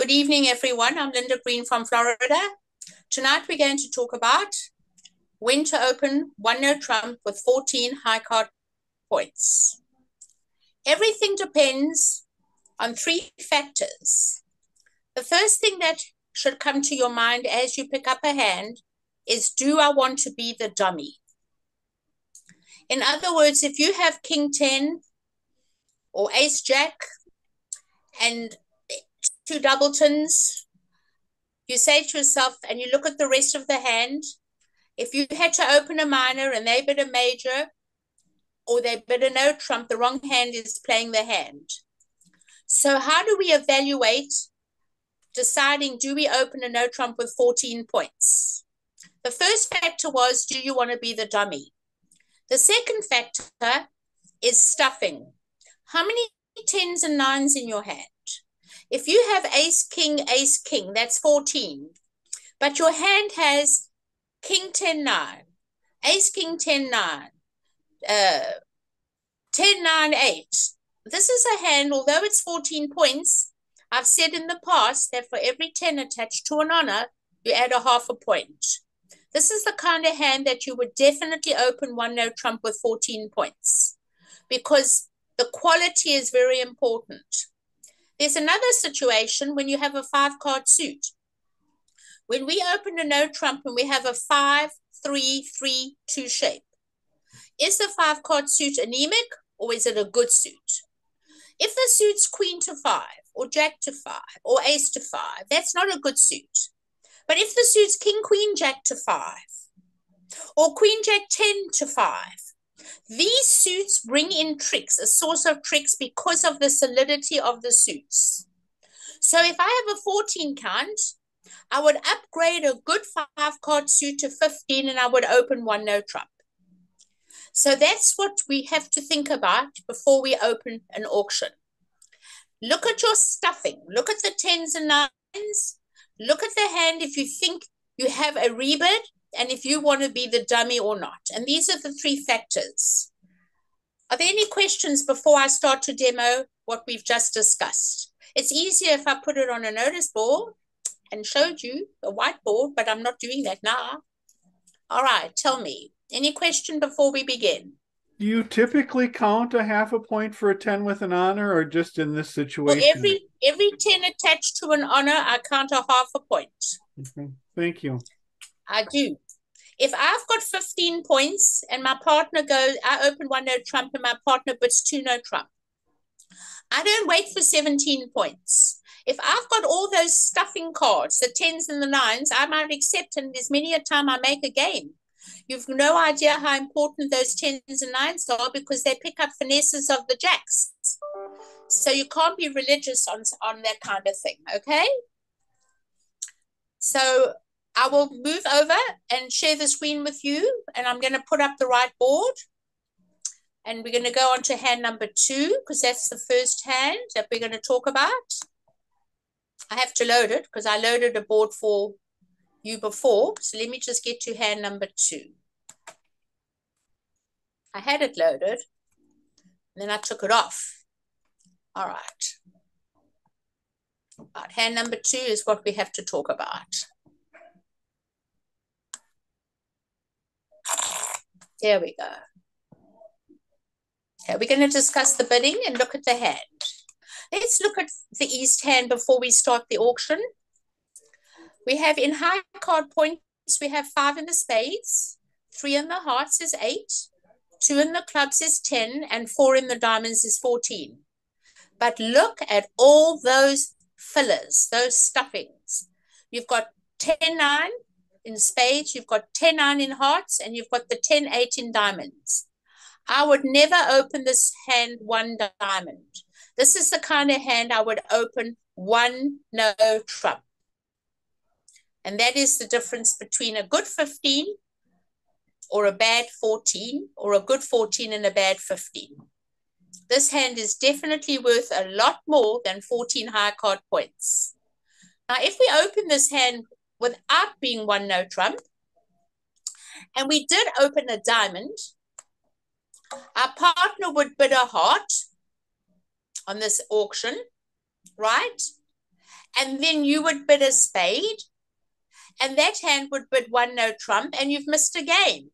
Good evening, everyone. I'm Linda Green from Florida. Tonight we're going to talk about when to open one no trump with 14 high card points. Everything depends on three factors. The first thing that should come to your mind as you pick up a hand is, do I want to be the dummy? In other words, if you have King 10 or Ace Jack and two doubletons, you say to yourself, and you look at the rest of the hand, if you had to open a minor and they bid a major or they bid a no trump, the wrong hand is playing the hand. So how do we evaluate deciding, do we open a no trump with 14 points? The first factor was, do you want to be the dummy? The second factor is stuffing. How many 10s and 9s in your hand? If you have ace, king, that's 14. But your hand has king, 10, 9, ace, king, 10, 9, 10, 9, 8. This is a hand, although it's 14 points, I've said in the past that for every 10 attached to an honor, you add a half a point. This is the kind of hand that you would definitely open one no trump with 14 points because the quality is very important. There's another situation when you have a 5-card suit. When we open a no trump and we have a 5, 3, 3, 2 shape, is the 5-card suit anemic or is it a good suit? If the suit's queen to 5 or jack to 5 or ace to 5, that's not a good suit. But if the suit's king, queen, jack to 5 or queen, jack, 10 to 5, these suits bring in tricks, a source of tricks because of the solidity of the suits. So if I have a 14 count, I would upgrade a good 5-card suit to 15 and I would open one no trump. So that's what we have to think about before we open an auction. Look at your stuffing. Look at the 10s and 9s. Look at the hand if you think you have a rebid and if you want to be the dummy or not. And these are the three factors. Are there any questions before I start to demo what we've just discussed? It's easier if I put it on a notice board and showed you a whiteboard, but I'm not doing that now. All right, tell me. Any question before we begin? Do you typically count a half a point for a 10 with an honor or just in this situation? Well, every 10 attached to an honor, I count a half a point. Okay. Thank you. I do. If I've got 15 points and my partner goes, I open one no trump and my partner bids 2 no trump, I don't wait for 17 points. If I've got all those stuffing cards, the 10s and the 9s, I might accept, and there's many a time I make a game. You've no idea how important those 10s and 9s are because they pick up finesses of the jacks. So you can't be religious on that kind of thing, okay? So I will move over and share the screen with you, and I'm going to put up the right board. And we're going to go on to hand number 2 because that's the first hand that we're going to talk about. I have to load it because I loaded a board for you before. So let me just get to hand number 2. I had it loaded, and then I took it off. All right. Hand number 2 is what we have to talk about. There we go. Okay, we're going to discuss the bidding and look at the hand. Let's look at the East hand before we start the auction. We have in high card points, we have 5 in the spades, 3 in the hearts is 8, 2 in the clubs is 10, and 4 in the diamonds is 14. But look at all those fillers, those stuffings. You've got 10-9 in spades, you've got 10-9 in hearts, and you've got the 10-8 in diamonds. I would never open this hand one diamond. This is the kind of hand I would open one no trump. And that is the difference between a good 15 or a bad 14 or a good 14 and a bad 15. This hand is definitely worth a lot more than 14 high card points. Now, if we open this hand without being one no trump, and we did open a diamond, our partner would bid a heart on this auction, right? and then you would bid a spade, and that hand would bid one no trump, and you've missed a game.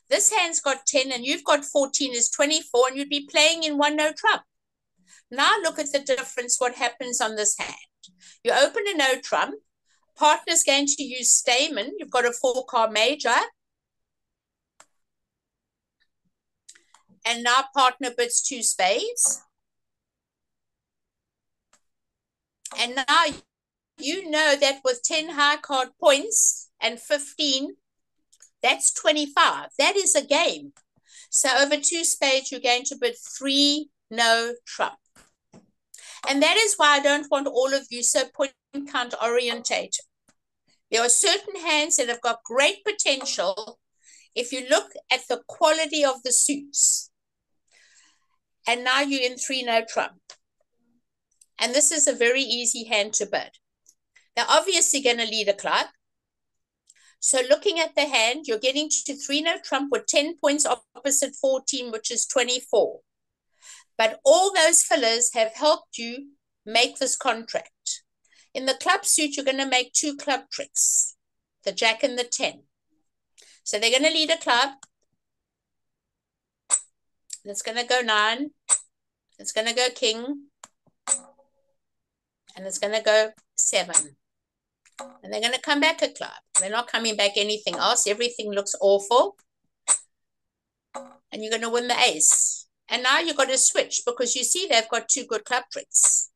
This hand's got 10 and you've got 14 is 24, and you'd be playing in one no trump. Now look at the difference, what happens on this hand. You open a no trump, partner's going to use Stayman, you've got a 4-card major, and now partner bids 2 spades. And now you know that with 10 high card points and 15, that's 25. That is a game. So over 2 spades, you're going to bid 3 no trump. And that is why I don't want all of you so point count orientated. There are certain hands that have got great potential if you look at the quality of the suits. And now you're in 3 no trump. And this is a very easy hand to bid. They're obviously going to lead a club. So looking at the hand, you're getting to 3 no trump with 10 points opposite 14, which is 24. But all those fillers have helped you make this contract. In the club suit, you're going to make 2 club tricks, the jack and the 10. So they're going to lead a club. It's going to go 9. It's going to go king. And it's going to go 7. And they're going to come back a club. They're not coming back anything else. Everything looks awful. And you're going to win the ace. And now you've got to switch because you see they've got 2 good club tricks.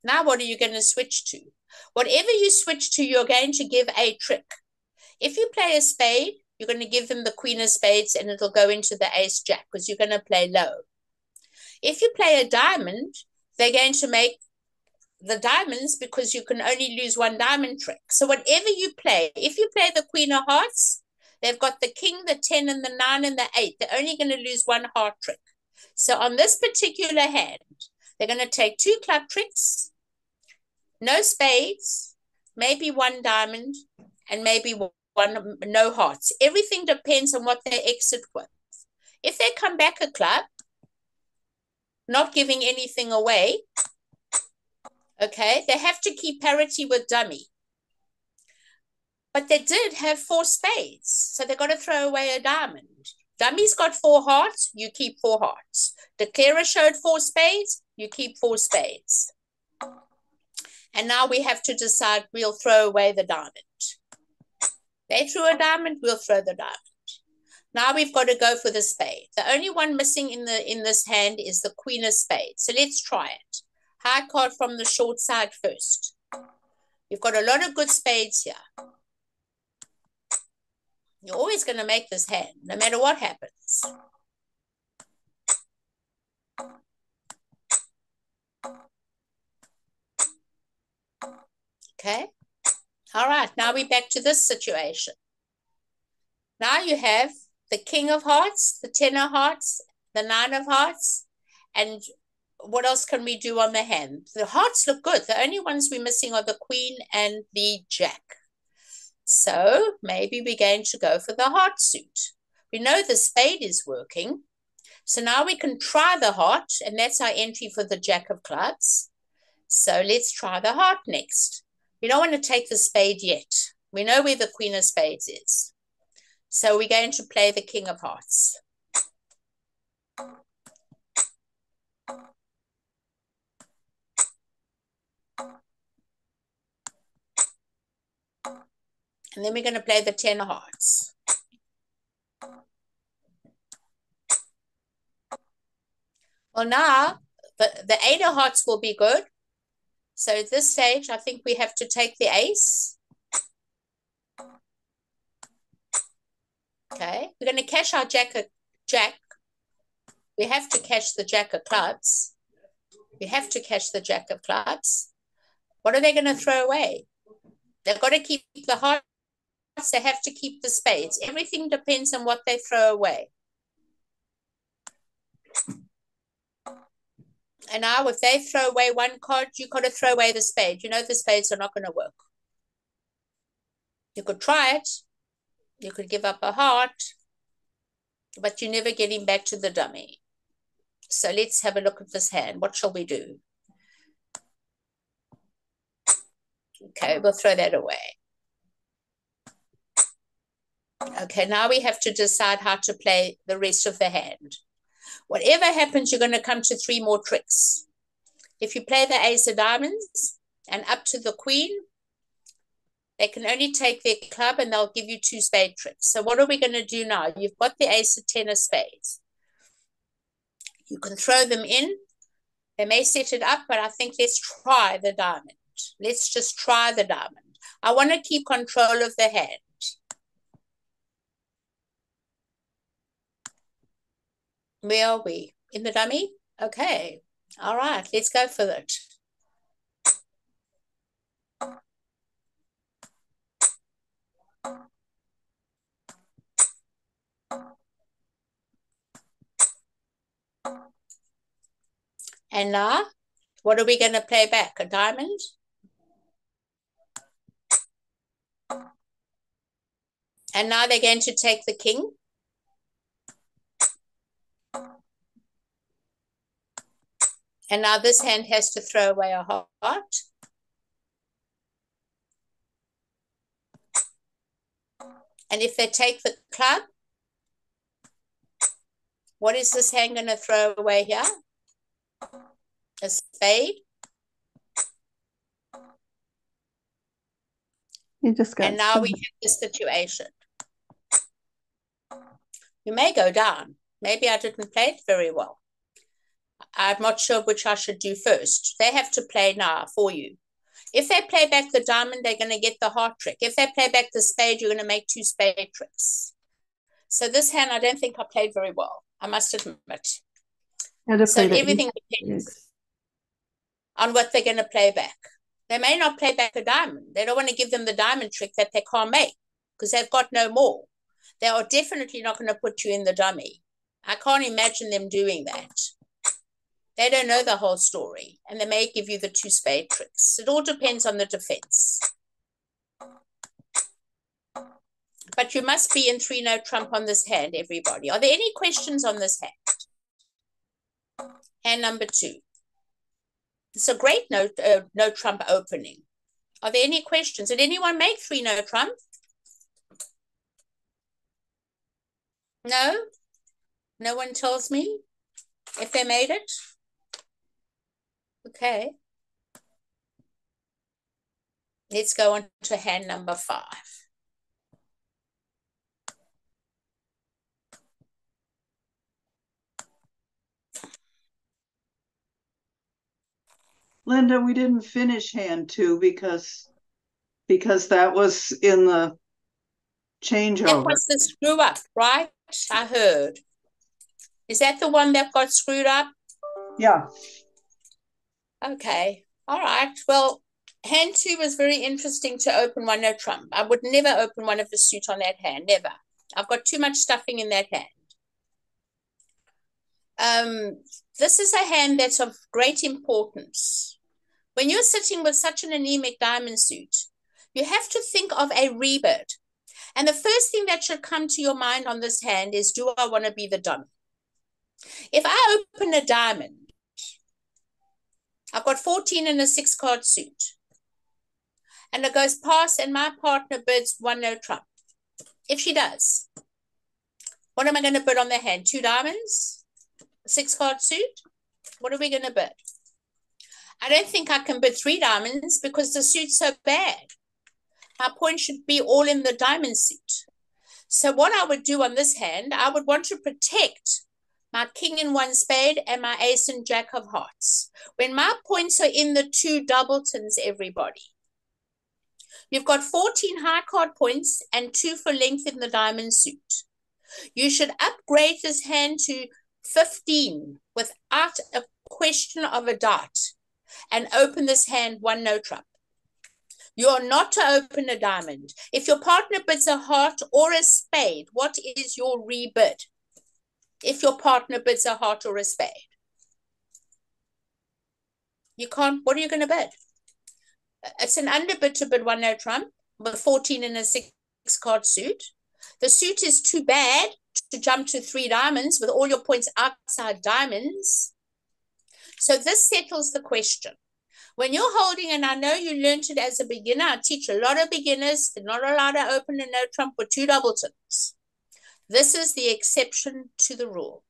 Now what are you going to switch to? Whatever you switch to, you're going to give a trick. If you play a spade, you're going to give them the queen of spades and it'll go into the ace jack because you're going to play low. If you play a diamond, they're going to make the diamonds because you can only lose 1 diamond trick. So whatever you play, if you play the queen of hearts, they've got the king, the 10, and the 9, and the 8. They're only going to lose 1 heart trick. So on this particular hand, they're going to take 2 club tricks, no spades, maybe 1 diamond, and maybe 1 no hearts. Everything depends on what they exit with. If they come back a club, not giving anything away, okay, they have to keep parity with dummy. But they did have 4 spades, so they've got to throw away a diamond. Dummy's got 4 hearts, you keep 4 hearts. Declarer showed 4 spades, you keep 4 spades. And now we have to decide, we'll throw away the diamond. They threw a diamond, we'll throw the diamond. Now we've got to go for the spade. The only one missing in this hand is the queen of spades. So let's try it. High card from the short side first. You've got a lot of good spades here. You're always going to make this hand, no matter what happens. Okay. All right. Now we're back to this situation. Now you have the king of hearts, the 10 of hearts, the 9 of hearts, and what else can we do on the hand? The hearts look good. The only ones we're missing are the queen and the jack. So maybe we're going to go for the heart suit. We know the spade is working. So now we can try the heart, and that's our entry for the jack of clubs. So let's try the heart next. We don't want to take the spade yet. We know where the queen of spades is. So we're going to play the king of hearts. And then we're going to play the 10 of hearts. Well, now the 8 of hearts will be good. So at this stage, I think we have to take the ace. Okay, we're going to cash our jack. We have to cash the jack of clubs. We have to cash the jack of clubs. What are they going to throw away? They've got to keep the hearts. They have to keep the spades. Everything depends on what they throw away. And now if they throw away 1 card, you've got to throw away the spade. You know the spades are not going to work. You could try it. You could give up a heart. But you're never getting back to the dummy. So let's have a look at this hand. What shall we do? Okay, we'll throw that away. Okay, now we have to decide how to play the rest of the hand. Whatever happens, you're going to come to 3 more tricks. If you play the ace of diamonds and up to the queen, they can only take their club and they'll give you 2 spade tricks. So what are we going to do now? You've got the ace of 10 of spades. You can throw them in. They may set it up, but I think let's try the diamond. Let's just try the diamond. I want to keep control of the hand. Where are we? In the dummy? Okay. All right, let's go for it. And now, what are we going to play back? A diamond? And now they're going to take the king. And now this hand has to throw away a heart. And if they take the club, what is this hand going to throw away here? A spade. You just got and now we have this situation. You may go down. Maybe I didn't play it very well. I'm not sure which I should do first. They have to play now for you. If they play back the diamond, they're going to get the heart trick. If they play back the spade, you're going to make 2 spade tricks. So this hand, I don't think I played very well, I must admit. So everything depends on what they're going to play back. They may not play back a diamond. They don't want to give them the diamond trick that they can't make because they've got no more. They are definitely not going to put you in the dummy. I can't imagine them doing that. They don't know the whole story, and they may give you the 2 spade tricks. It all depends on the defense. But you must be in 3-no trump on this hand, everybody. Are there any questions on this hand? Hand number 2. It's a great no trump opening. Are there any questions? Did anyone make 3-no trump? No? No one tells me if they made it? Okay. Let's go on to hand number 5. Linda, we didn't finish hand 2 because that was in the changeover. That was the screw up, right? I heard. Is that the one that got screwed up? Yeah. Okay. All right. Well, hand 2 was very interesting to open 1-no trump. I would never open one of the suit on that hand. Never. I've got too much stuffing in that hand. This is a hand that's of great importance. When you're sitting with such an anemic diamond suit, you have to think of a rebirth. And the first thing that should come to your mind on this hand is, do I want to be the dummy? If I open a diamond, I've got 14 in a 6-card suit, and it goes past and my partner bids 1-no trump. If she does, what am I going to bid on the hand? 2 diamonds? A 6-card suit? What are we going to bid? I don't think I can bid 3 diamonds because the suit's so bad. My point should be all in the diamond suit. So what I would do on this hand, I would want to protect my king in 1 spade and my ace and jack of hearts. When my points are in the 2 doubletons, everybody, you've got 14 high card points and 2 for length in the diamond suit. You should upgrade this hand to 15 without a question of a doubt and open this hand 1-no trump. You are not to open a diamond. If your partner bids a heart or a spade, what is your rebid? If your partner bids a heart or a spade, you can't. What are you going to bid? It's an underbid to bid 1-no trump with 14 in a 6-card suit. The suit is too bad to jump to 3 diamonds with all your points outside diamonds. So this settles the question. When you're holding, and I know you learned it as a beginner, I teach a lot of beginners, they're not allowed to open a no trump with 2 doubletons. This is the exception to the rule.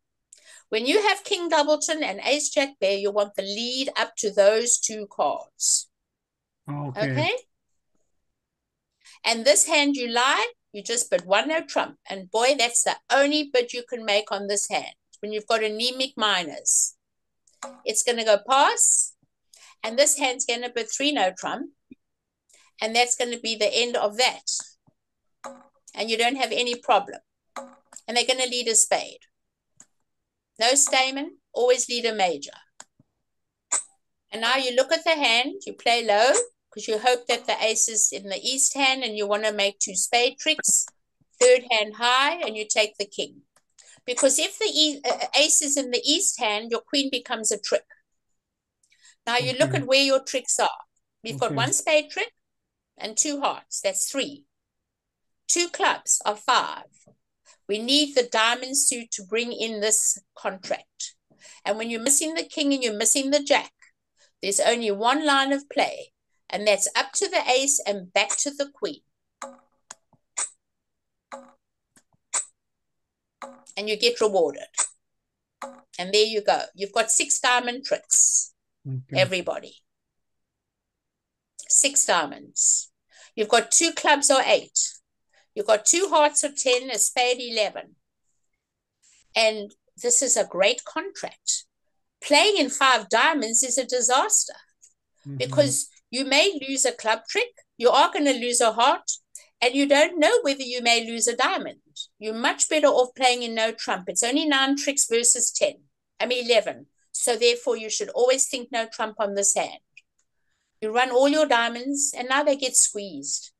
When you have King Doubleton and Ace Jack Bear, you want the lead up to those 2 cards. Okay? And this hand you lie, you just bid 1 no trump. And boy, that's the only bid you can make on this hand. When you've got anemic minors, it's going to go pass. And this hand's going to bid 3 no trump. And that's going to be the end of that. And you don't have any problem. And they're going to lead a spade. No stamen, always lead a major. And now you look at the hand, you play low, because you hope that the ace is in the east hand and you want to make 2 spade tricks. 3rd hand high, and you take the king. Because if the ace is in the east hand, your queen becomes a trick. Now you look at where your tricks are. We've got 1 spade trick and 2 hearts. That's 3. 2 clubs are 5. We need the diamond suit to bring in this contract. And when you're missing the king and you're missing the jack, there's only one line of play, and that's up to the ace and back to the queen. And you get rewarded. And there you go. You've got 6 diamond tricks, everybody. 6 diamonds. You've got 2 clubs or 8. You've got 2 hearts or 10, a spade 11. And this is a great contract. Playing in 5 diamonds is a disaster because you may lose a club trick, you are going to lose a heart, and you don't know whether you may lose a diamond. You're much better off playing in no trump. It's only 9 tricks versus 11. So therefore, you should always think no trump on this hand. You run all your diamonds, and now they get squeezed.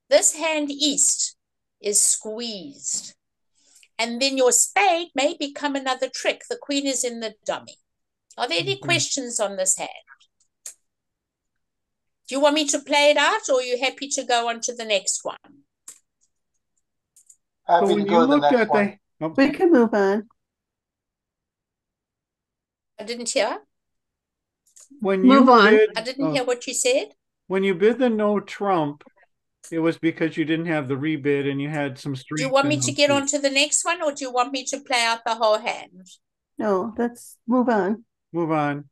This hand east is squeezed. And then your spade may become another trick. The queen is in the dummy. Are there any questions on this hand? Do you want me to play it out, or are you happy to go on to the next one? Happy to go to the next one. We can move on. I didn't hear. When Move you on. bid, I didn't hear what you said. when you bid the no trump, it was because you didn't have the rebid and you had some strength. Do you want me to get on to the next one, or do you want me to play out the whole hand? No, let's move on. Move on.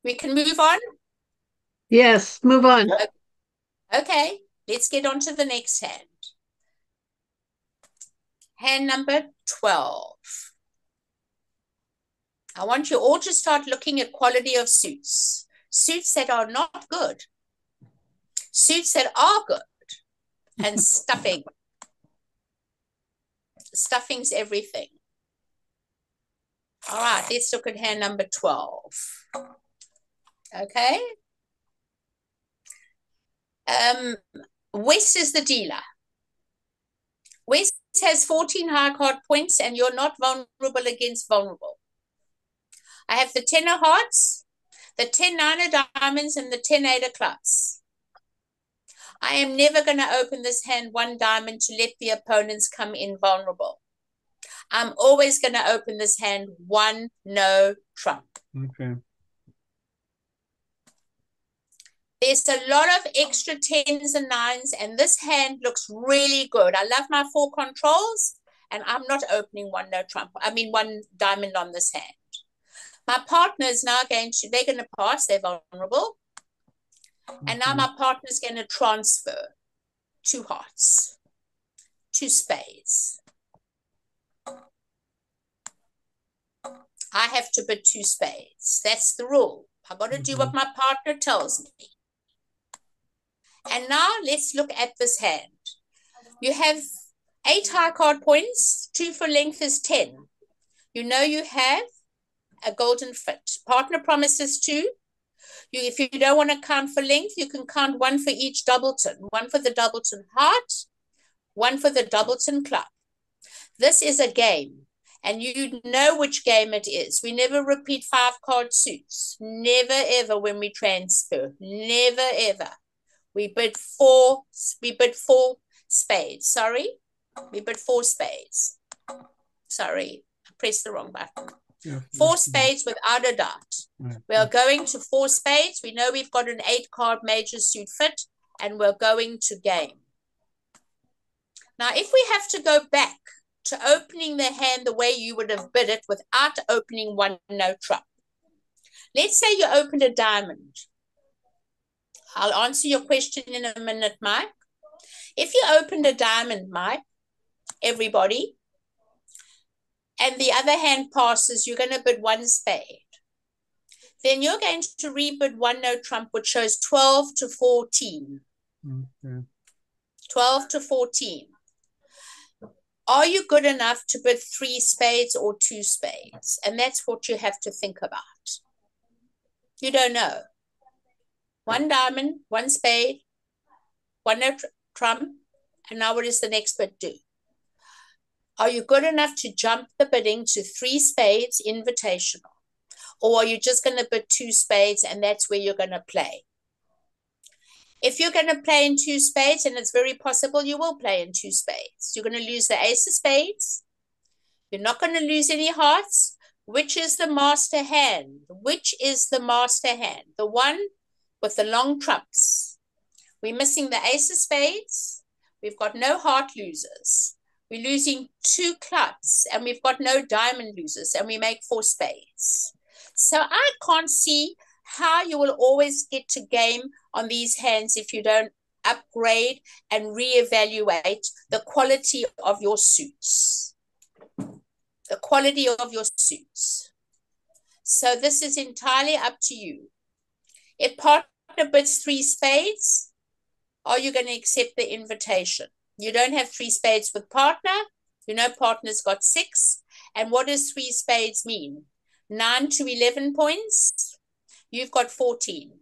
We can move on? Yes, move on. Yep. Okay, let's get on to the next hand. Hand number 12. I want you all to start looking at quality of suits. Suits that are not good. Suits that are good. And stuffing. Stuffing's everything. All right, let's look at hand number 12. Okay. West is the dealer. West has 14 high card points, and you're not vulnerable against vulnerable. I have the 10 of hearts, the 10 9 of diamonds, and the 10 8 of clubs. I am never going to open this hand 1 diamond to let the opponents come in vulnerable. I'm always going to open this hand 1 no trump. Okay. There's a lot of extra 10s and 9s, and this hand looks really good. I love my 4 controls, and I'm not opening 1 no trump. I mean 1 diamond on this hand. My partner is now they're going to pass, they're vulnerable. And now my partner is going to transfer 2 hearts, 2 spades. I have to bid 2 spades. That's the rule. I've got to do what my partner tells me. And now let's look at this hand. You have 8 high card points. 2 for length is 10. You know you have a golden fit. Partner promises 2. If you don't want to count for length, you can count 1 for each doubleton. 1 for the doubleton heart, 1 for the doubleton club. This is a game, and you know which game it is. We never repeat 5 card suits. Never ever when we transfer. Never ever. We bid 4 spades. Sorry. We bid 4 spades. Sorry. I pressed the wrong button. Yeah. 4 spades without a doubt. We are going to 4 spades. We know we've got an 8-card major suit fit, and we're going to game. Now, if we have to go back to opening the hand the way you would have bid it without opening one no trump. Let's say you opened a diamond. I'll answer your question in a minute, Mike. If you opened a diamond, Mike, everybody, and the other hand passes, you're going to bid 1 spade. Then you're going to rebid 1 no trump, which shows 12 to 14. Okay. 12 to 14. Are you good enough to bid 3 spades or 2 spades? And that's what you have to think about. You don't know. 1 diamond, 1 spade, 1 no trump, and now what does the next bid do? Are you good enough to jump the bidding to 3 spades invitational? Or are you just going to bid 2 spades and that's where you're going to play? If you're going to play in 2 spades, and it's very possible you will play in 2 spades, you're going to lose the ace of spades. You're not going to lose any hearts. Which is the master hand? Which is the master hand? The one with the long trumps. We're missing the ace of spades. We've got no heart losers. We're losing 2 clubs, and we've got no diamond losers, and we make 4 spades. So I can't see how you will always get to game on these hands if you don't upgrade and reevaluate the quality of your suits. The quality of your suits. So this is entirely up to you. If partner bids 3 spades, are you going to accept the invitation? You don't have 3 spades with partner. You know partner's got 6. And what does 3 spades mean? 9 to 11 points. You've got 14.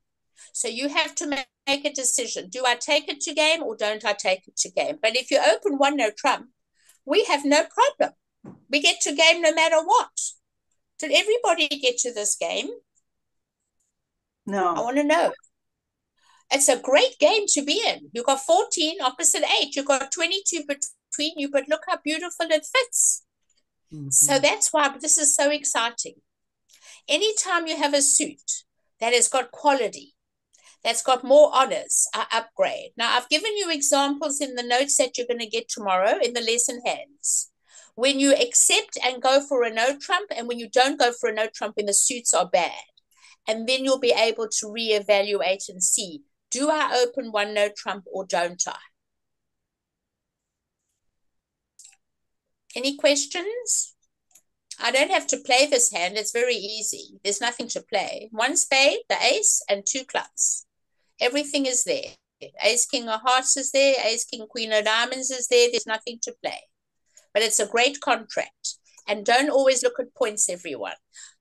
So you have to make a decision. Do I take it to game or don't I take it to game? But if you open 1 no trump, we have no problem. We get to game no matter what. Did everybody get to this game? No. I want to know. It's a great game to be in. You've got 14 opposite 8. You've got 22 between you, but look how beautiful it fits. So that's why this is so exciting. Anytime you have a suit that has got quality, that's got more honors, I upgrade. Now, I've given you examples in the notes that you're going to get tomorrow in the lesson hands. When you accept and go for a no trump, and when you don't go for a no trump when the suits are bad. And then you'll be able to reevaluate and see, do I open 1 no trump or don't I? Any questions? I don't have to play this hand. It's very easy. There's nothing to play. 1 spade, the ace, and 2 clubs. Everything is there. Ace, king of hearts is there. Ace, king, queen of diamonds is there. There's nothing to play. But it's a great contract. And don't always look at points, everyone.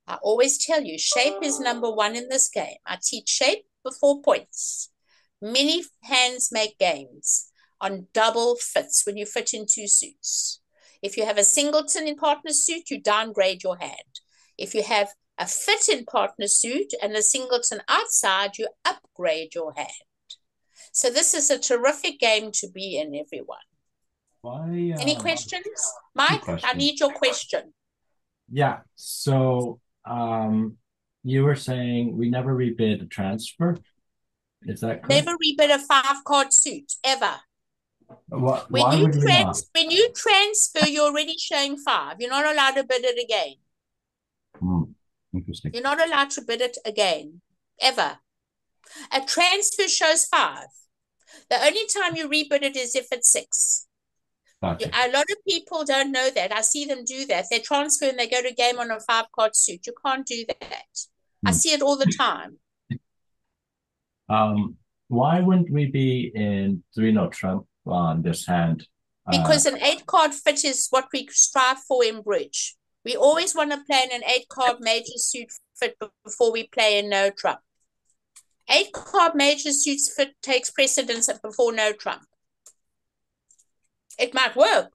I always tell you, shape is number 1 in this game. I teach shape before points. Many hands make games on double fits when you fit in 2 suits. If you have a singleton in partner suit, you downgrade your hand. If you have a fit in partner suit and a singleton outside, you upgrade your hand. So this is a terrific game to be in, everyone. Any questions? Mike, I need your question. Yeah, so you were saying we never rebid a transfer. Is that correct? Never rebid a 5-card suit, ever. Why would we not? When you transfer, you're already showing 5. You're not allowed to bid it again. Interesting. You're not allowed to bid it again, ever. A transfer shows 5. The only time you rebid it is if it's 6. Gotcha. A lot of people don't know that. I see them do that. They transfer and they go to game on a 5-card suit. You can't do that. I see it all the time. Why wouldn't we be in 3 no trump on this hand? Because an 8-card fit is what we strive for in bridge. We always want to play in an 8-card major suit fit before we play in no trump. 8-card major suits fit takes precedence before no trump. It might work,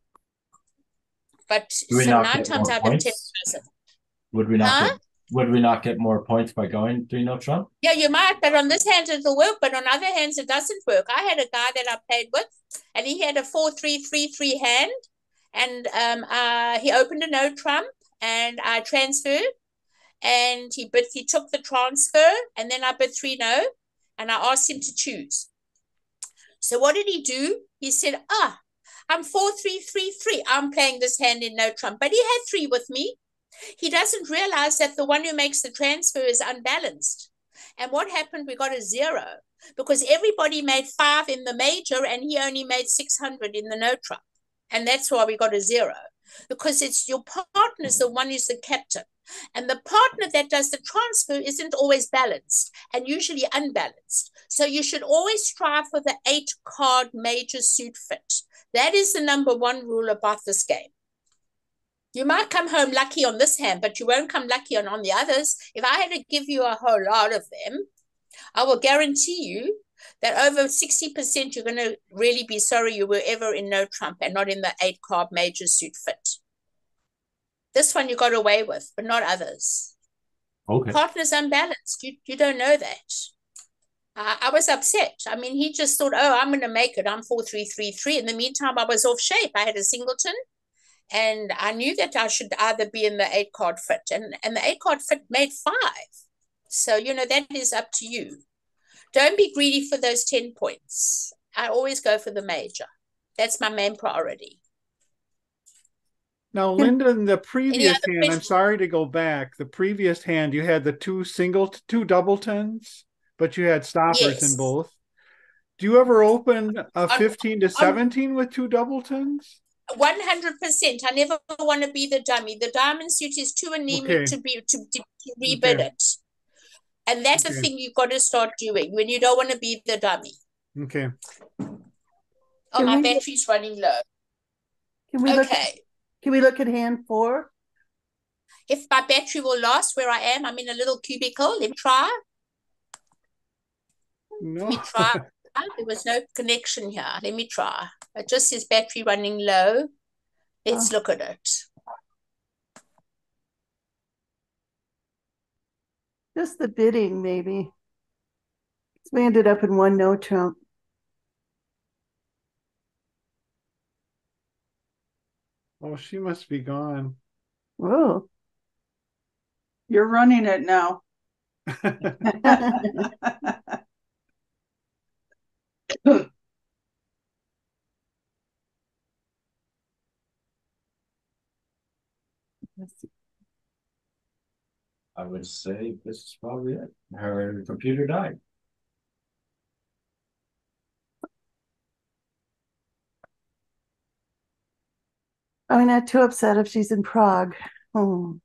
but so 9 times out of 10 doesn't. Would we not get more points by going 3 no trump? Yeah, you might, but on this hand it'll work, but on other hands it doesn't work. I had a guy that I played with, and he had a 4-3-3-3 hand, and he opened a no trump, and I transferred, and he took the transfer, and then I bid 3 no, and I asked him to choose. So what did he do? He said, I'm 4-3-3-3. I'm playing this hand in no trump, but he had 3 with me. He doesn't realize that the one who makes the transfer is unbalanced. And what happened? We got a 0 because everybody made 5 in the major and he only made 600 in the no trump. And that's why we got a 0, because it's your partner is the one who's the captain. And the partner that does the transfer isn't always balanced and usually unbalanced. So you should always strive for the 8-card major suit fit. That is the number 1 rule about this game. You might come home lucky on this hand, but you won't come lucky on the others. If I had to give you a whole lot of them, I will guarantee you that over 60% you're going to really be sorry you were ever in no trump and not in the 8-card major suit fit. This one you got away with, but not others. Okay. Partner's unbalanced. You don't know that. I was upset. I mean, he just thought, oh, I'm going to make it. I'm 4-3-3-3. In the meantime, I was off shape. I had a singleton, and I knew that I should either be in the 8-card fit. And the 8-card fit made 5. So, that is up to you. Don't be greedy for those 10 points. I always go for the major. That's my main priority. Now, Linda, in the previous hand, I'm sorry to go back. The previous hand, you had the 2 double tens, but you had stoppers in both. Do you ever open a 15 to 17 with 2 double tens? 100%. I never want to be the dummy. The diamond suit is too anemic to rebid it. And that's the thing you've got to start doing when you don't want to be the dummy. Okay. Oh, my battery's running low. Can we look at hand 4? If my battery will last where I am, I'm in a little cubicle. Let me try. No. Let me try. There was no connection here. Let me try. It just says battery running low. Let's look at it. Just the bidding, maybe. So we ended up in 1 no trump. Oh, she must be gone. Whoa. You're running it now. I would say this is probably it. Her computer died. I'm not too upset if she's in Prague. Oh.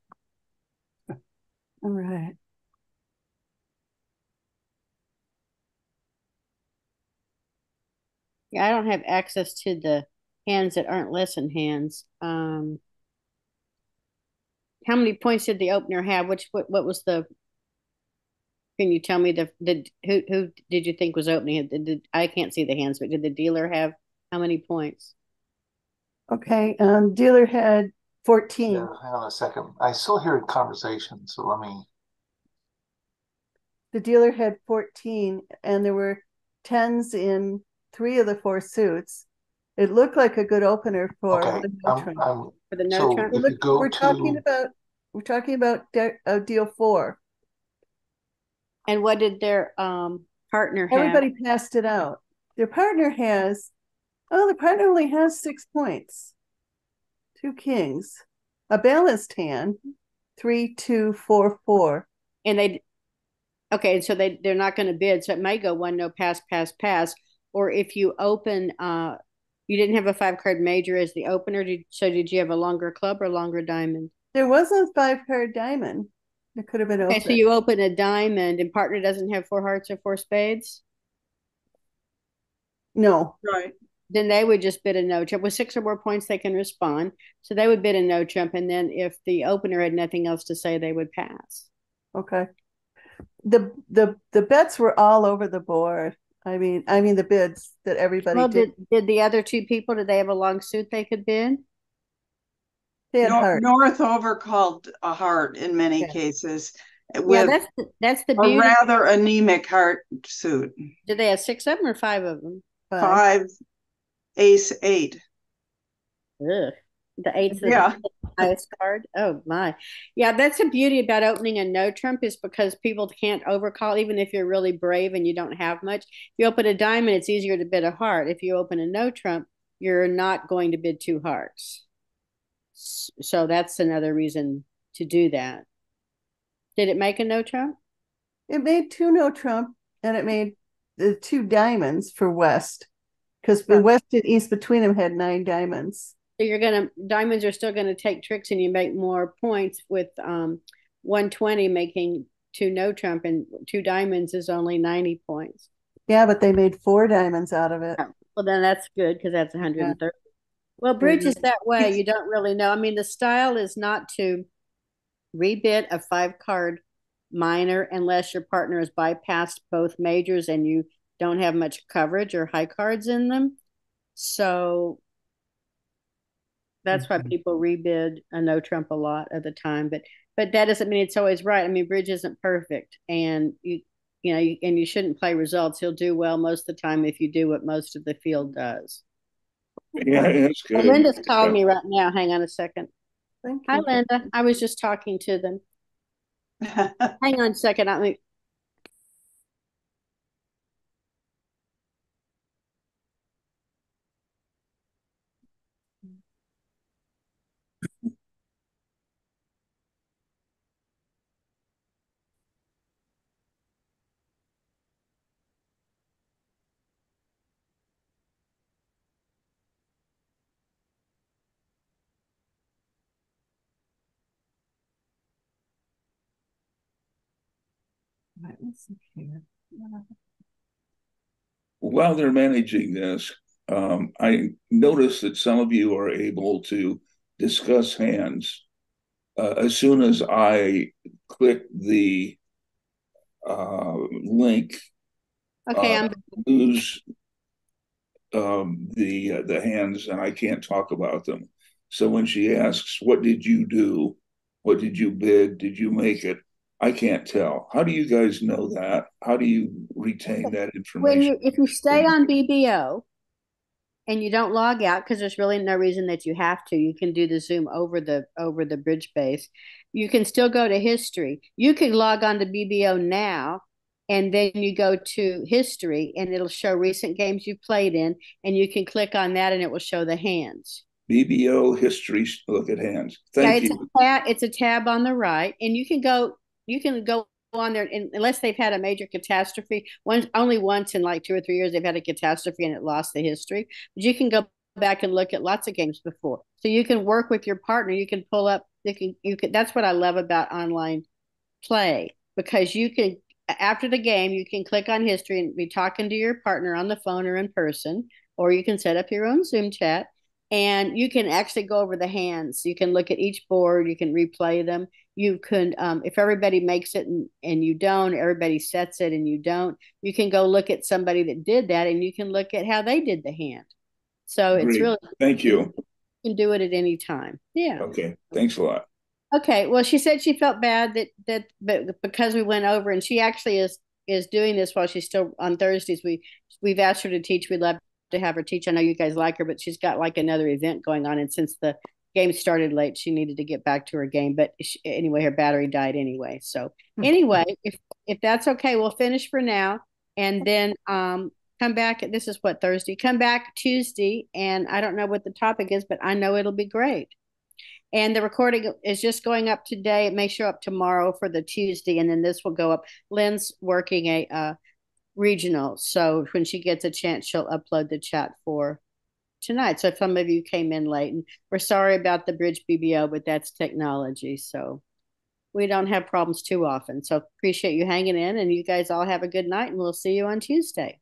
All right. Yeah, I don't have access to the hands that aren't lesson hands. How many points did the opener have? What was the? Can you tell me who did you think was opening? I can't see the hands, but did the dealer have how many points? Okay, dealer had 14. Yeah, hang on a second. I still hear conversation, so let me. The dealer had 14, and there were 10s in 3 of the 4 suits. It looked like a good opener for the no trump. For the no trump. We're talking about deal 4. And what did their partner have? Everybody passed it out. Their partner the partner only has 6 points. 2 kings, a balanced hand, 3-2-4-4. And so they're not going to bid, so it may go 1 no pass. Or if you open, you didn't have a 5-card major as the opener. Did you have a longer club or longer diamond? There wasn't a 5-card diamond. It could have been open. Okay, so you open a diamond and partner doesn't have 4 hearts or 4 spades? No. Right. Then they would just bid a no trump. With 6 or more points, they can respond. So they would bid a no trump, and then if the opener had nothing else to say, they would pass. Okay. The bets were all over the board. I mean the bids that everybody did. Did the other 2 people, did they have a long suit they could bid? They had heart. Northover called a heart in many cases. With that's the beauty. A rather anemic heart suit. Did they have 6 of them or 5 of them? 5, ace, 8. Ugh. The eight's the Yeah. highest card. Oh my. Yeah, that's the beauty about opening a no trump is because people can't overcall, even if you're really brave and you don't have much. If you open a diamond, it's easier to bid a heart. If you open a no trump, you're not going to bid two hearts. So that's another reason to do that. Did it make a no trump? It made two no trump, and it made the two diamonds for West, because the West and East between them had 9 diamonds. So diamonds are still gonna take tricks, and you make more points with 120 making two no trump, and two diamonds is only 90 points. Yeah, but they made 4 diamonds out of it. Oh, well, then that's good because that's 130. Yeah. Well, bridge is that way. You don't really know. I mean, the style is not to rebid a 5-card minor unless your partner has bypassed both majors and you don't have much coverage or high cards in them. So that's why people rebid a no trump a lot of the time. But that doesn't mean it's always right. I mean, bridge isn't perfect, and you shouldn't play results. He'll do well most of the time if you do what most of the field does. Yeah, that's good. Linda's calling me right now. Hang on a second. Thank Hi, you. Linda. I was just talking to them. Hang on a second. Right, let's see here. While they're managing this, I noticed that some of you are able to discuss hands. As soon as I click the link, Okay, lose the hands, and I can't talk about them. So when she asks, "What did you do? What did you bid? Did you make it?" I can't tell. How do you guys know that? How do you retain that information? if you stay on BBO and you don't log out, because there's really no reason that you have to, you can do the Zoom over the bridge base. You can still go to history. You could log on to BBO now, and then you go to history, and it'll show recent games you played in, and you can click on that, and it will show the hands. BBO history, look at hands. Thank you. It's a tab on the right, and you can go on there, and unless they've had a major catastrophe. Only once in like 2 or 3 years they've had a catastrophe and it lost the history. But you can go back and look at lots of games before, so you can work with your partner. You can pull up. You can. That's what I love about online play, because you can, after the game, you can click on history and be talking to your partner on the phone or in person, or you can set up your own Zoom chat. And you can actually go over the hands. You can look at each board. You can replay them. You can, if everybody makes it and you don't, everybody sets it and you don't, you can go look at somebody that did that, and you can look at how they did the hand. So Great. It's really, thank you. You can do it at any time. Yeah. Okay. Thanks a lot. Okay. Well, she said she felt bad but because we went over, and she actually is doing this while she's still on Thursdays. We've asked her to teach. We'd love to have her teach. I know you guys like her, but she's got like another event going on, and since the game started late, she needed to get back to her game. But anyway, her battery died anyway. So anyway, if that's okay, we'll finish for now, and then come back. This is what, Thursday? Come back Tuesday, and I don't know what the topic is, but I know it'll be great. And the recording is just going up today. It may show up tomorrow for the Tuesday, and then this will go up. Lynn's working a regional, so when she gets a chance, she'll upload the chat for tonight. So if some of you came in late, and we're sorry about the bridge BBO, but that's technology, so we don't have problems too often. So appreciate you hanging in, and you guys all have a good night, and we'll see you on Tuesday.